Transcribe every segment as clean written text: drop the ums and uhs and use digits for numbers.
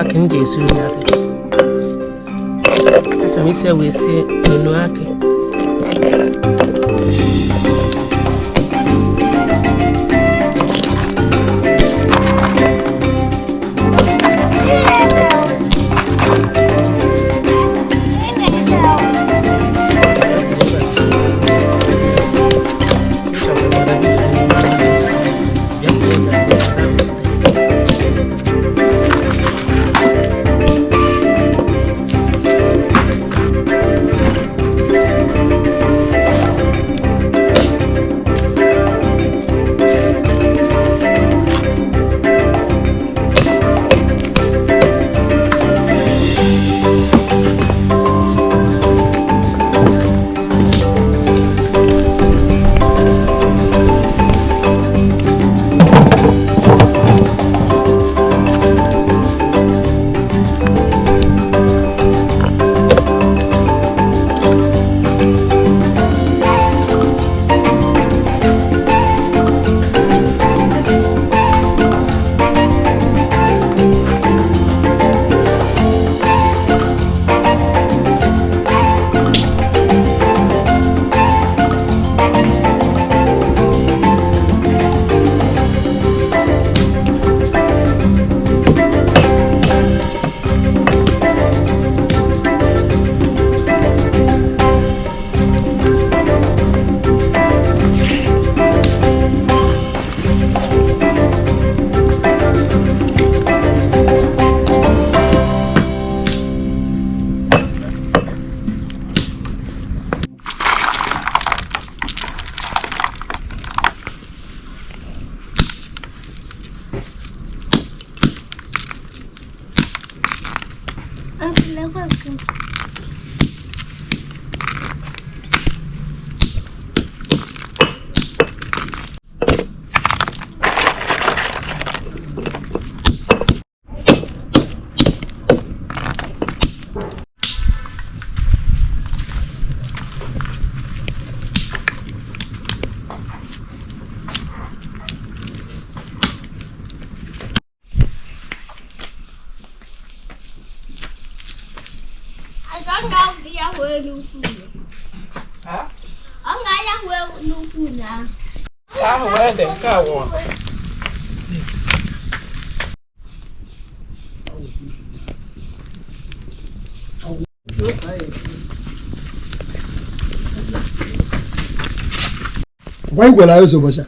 Can you see that? So we say we see no ake. Why will I also was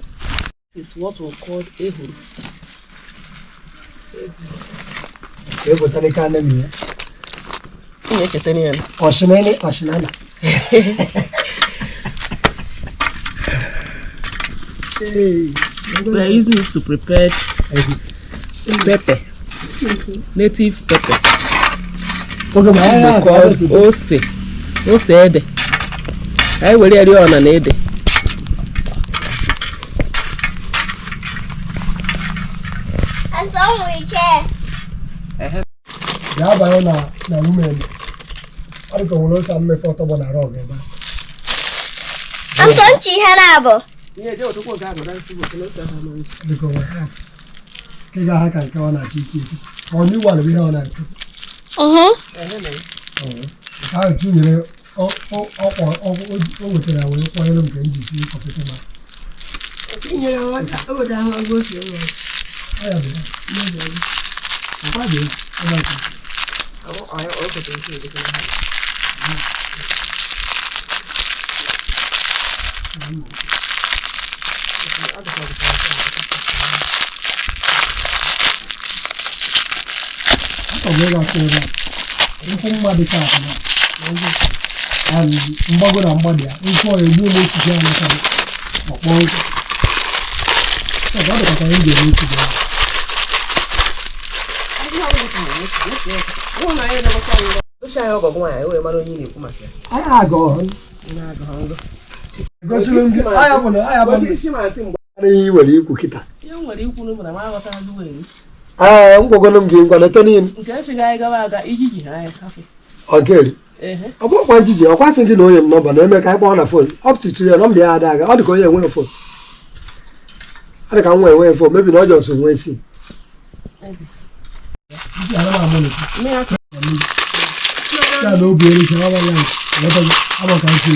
It's what we call ehuru. Botanical name. Oshinana. We are using it to prepare pepper, native pepper. Called ose ede. I will hear you on an ede. And so we care. Ya ba na women. Ari ko lo sa me photo bona ro ge ba. Am ton chi hanabo. Yeah, do to go ga dan su ko lo sa ha man. Ko ha. Ke ga ha kan ka na chi chi. O ni wa le bi na na. Ka chi ni o te na wo ko lo ke ji si ko te ma. Chi ni o da ha go si o. Aya bi. Ba bi. Aya bi. I also think it is ngwagwanụ m gị ngwa leta niile. Nke echiga anyị gawa aga ijiji anyị. Ogeri. Ọ bụkwa njiji ọ kwasị gị na onye m nọmba na-eme ka anyị kpọọ na fon. Ọ pụtụtụ ya nọmba ya ada aga. Ọ dị ka onye enweghị fon. Ọ dị ka nwa enweghị fon. Mebi na ọ jọsụ nwe isi. Ya na obi eri ka ọ gbara ya. Ọ ka nke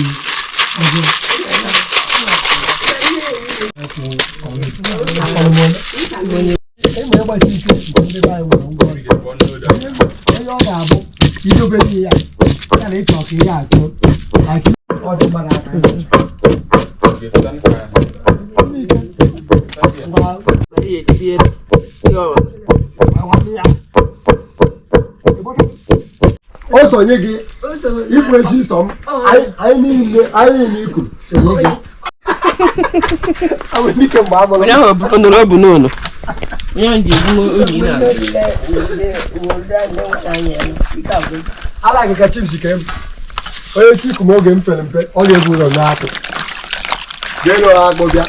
ọ ga-abụ idobere ya ya na ịchọ ka ihe atụ ọ dị mara aka o sonye gị ikwu ezi iso m anyị niile ikwu sonye gị onye ahụ nụrụ ọbụ n'ụlọ onye ahụ ji egbu oyi na ala gị ka chips ke m onye chiku m oge m pere mpe ọ ga-ebu ụlọ n'akụ ga-elu ha akpụ bịa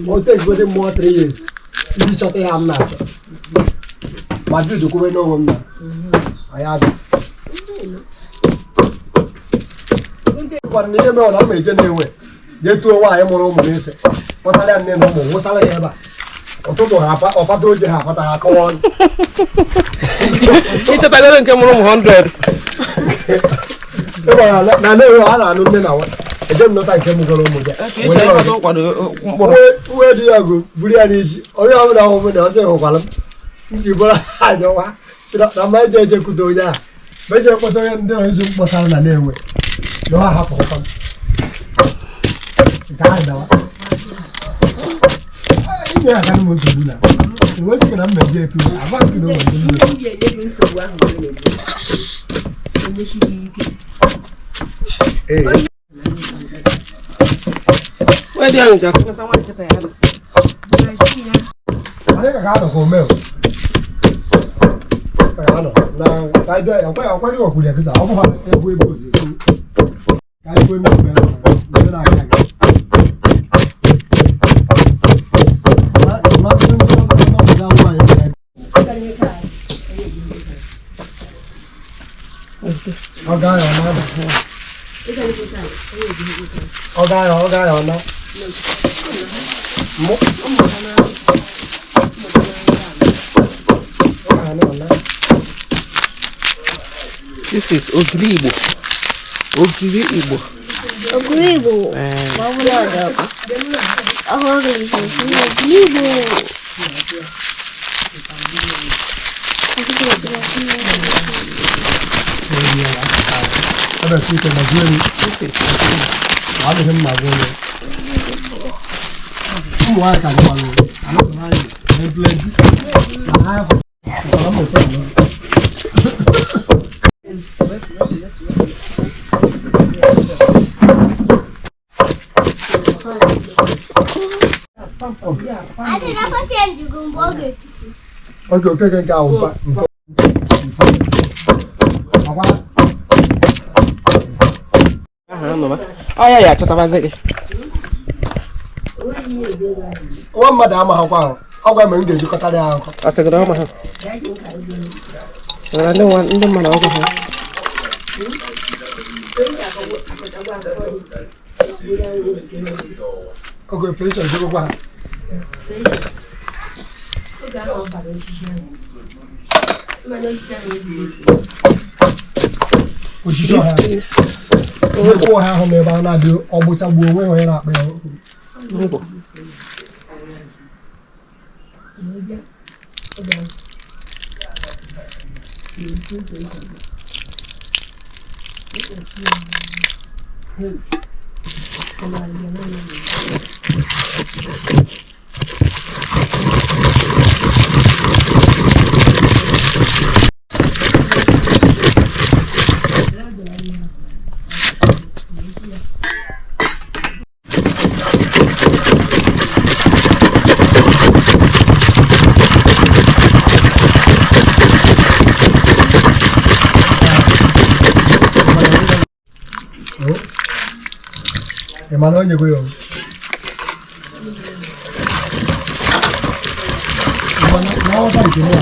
o take go more 3 years si chọta ya m na ma bido kwube n'onwe m na aya bi kwara na ihe mere na m eje na-enwe ga-etuo nwaanyị mụrụ ụmụ n'ise kpọtara ya nne na ụmụ nwụsara ya ebe a ụtụtụ ha ọpata oje ha akpata ha akọwa ọnụ ịchọtagoro nke mụrụ ụmụ 100 na na-enwe ha na-anụ nne na nwa eje m nọta nke mụgoro ụmụ gị uwe dị ya go buru ya n'iji onye ọbụla ọhụrụ na ọsọ hụkwara m ji bụrụ aja nwa na mma eje ejekwute onye ahụ ma eje kpọta onye ndị ọzọ mkpọsara na na-enwe na ha hapụrụkwa m nke ahụ dawa inye aka na m nsogbu na enwezighi na mma eje etu agba nke na ụmụ ndị where they are in Japan, someone get a hand. I think I got a home mail. I don't know. Now, I do. I'm quite good at it. I'm going to go with you. I go in the This is Ogiri Igbo. Ogiri Igbo. Ogiri Igbo. Okay, go. Oh yeah, chọtabazị. Nwa mmadụ amaghịkwa ahụ. Ọ gwa m ga-ejikọta ya ahụ. Asịgara ọma ha. Ndị mmadụ ọgụ ha. Okay, please, I'll go back. This is Ko ha ho me ba na do obucha bu onwe ho na pe o. Ngo. Emmanuel nyego yo. Na o ta ki no, na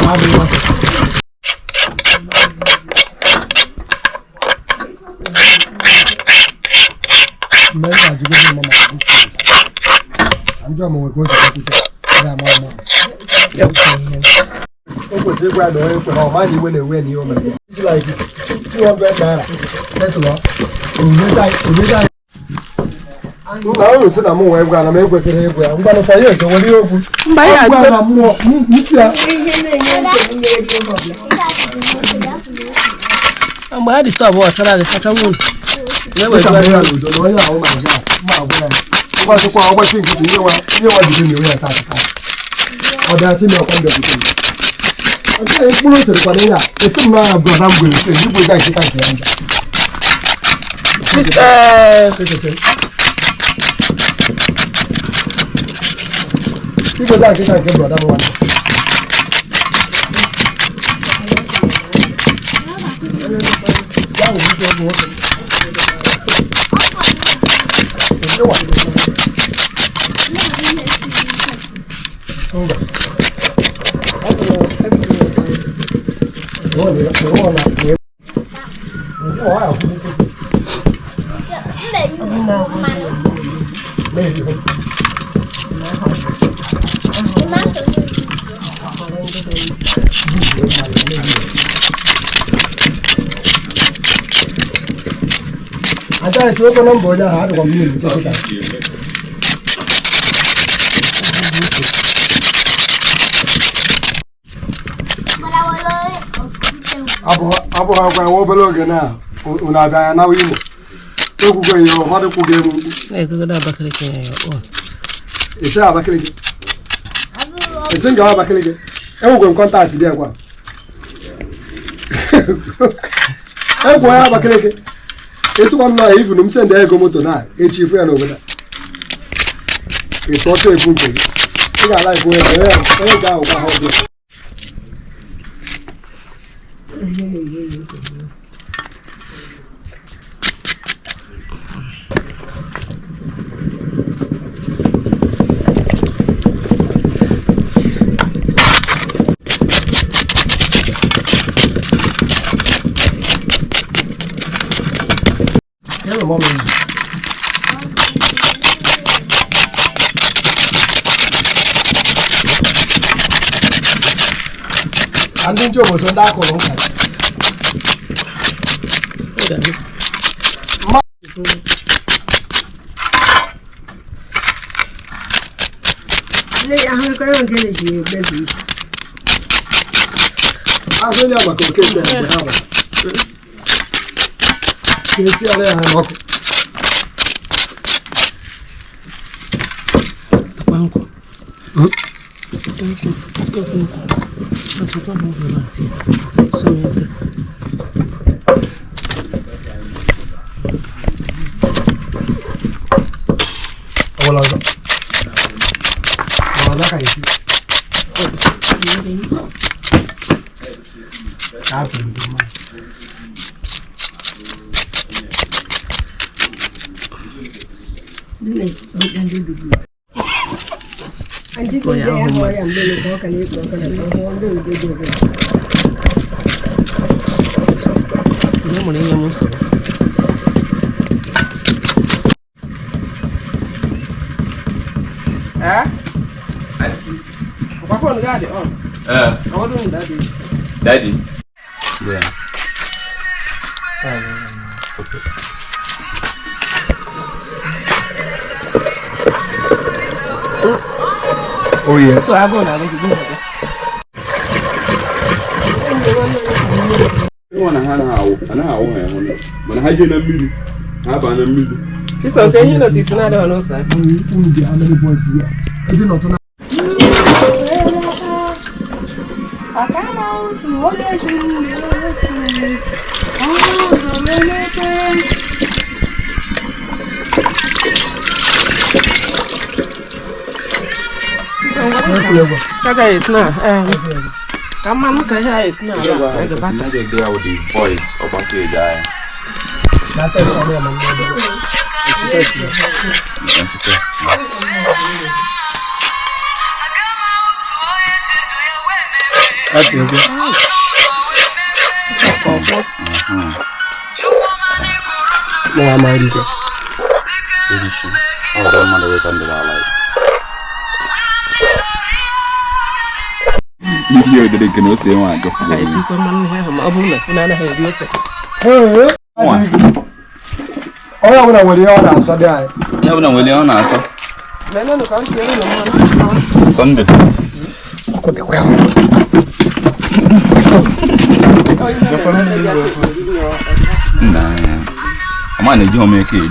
ma abi wa. Me ta ji go mama. Anjo mo ko ta ku ta. Ya mama. O ko se gba do e pe o ma ni we ni o me. It's like 200 naira. Settle. O na o se na mo we gba na me kwesiri egwu ya ngba no fa yes wo ri ogwu Mba ya gba na mo nsi ya mba di stop o tara de tata won le we gba ya lo do ya o ma gba ma gba gba so kwa ogba tin kutu ye wa di ni o ya ta ta o da si me o kon de bi o se e pulo se kwa ni ya e se ma gba na ngwe e si bo ga ki ta ki anja People that get brother one. Ada itu kan nambonya ada kami itu kita. Abu apa yang belum kena, unada na wini. Aku kau yang ada kuge mu. Kau dah bakal kena oh. Itu apa kali? Itu jawab apa kali? Aku kau kontak si dia kau. Aku apa kali? Esse one now even send the ego motor now. Chief and over there. It's not a good thing. You got like where they go over. Andin coba sonda ko no kan. Ni ahun ko yon kele ji baby. Ahun ya ma ko kele ko ha ba. Kele ti ale ha no ko. Banco. Mas eu tô no volante. Sonhando. Olá. Olá, cara. Ah, Anji ko ya ho ya mbele ko kan yi ko kan ko ndo do. Ni mo ni yamu so. Papa on daddy on. I want to daddy. Daddy. Yeah. Okay. Oh yeah. So I go now. She's something you notice now. I don't know, sir. How many boys here? Is it not enough? Kaka is now. Come on, Kaka is now. They are with the boys about to die. That is all I'm that's it. No, I'm already there. Oh, don't mind the way under that light. You did it, can say one. I see when man have a bubble, and I have you say. Oh, I'm going to wear the order, so die. You have no William answer. Men on the country, Sunday. Could be well. Nah, I'm on the job making it.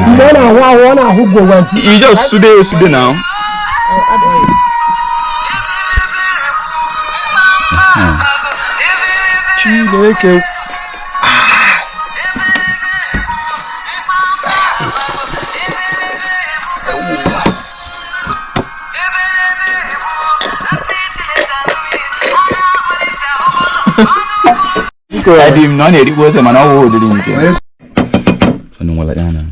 No, who go want it? You just today now. Chile. I didn't know it was a man who didn't get it. So, no, like that.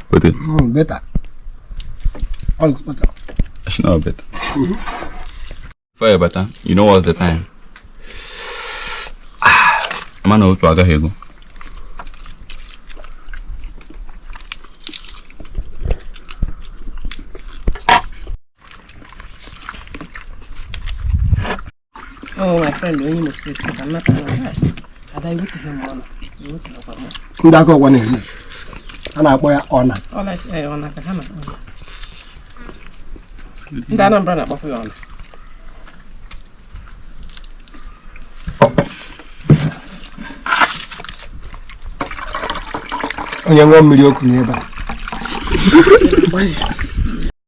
What it? Better. All better. It's not better. Fire better. You know what's the time? I'm not to aga here. Oh, my friend, when you must say, I'm not alive. I die with him on. Ndako one in. And I boy honor. All I say on a hammer. Then I'm brought up of you on. And you're 1 million neighbor.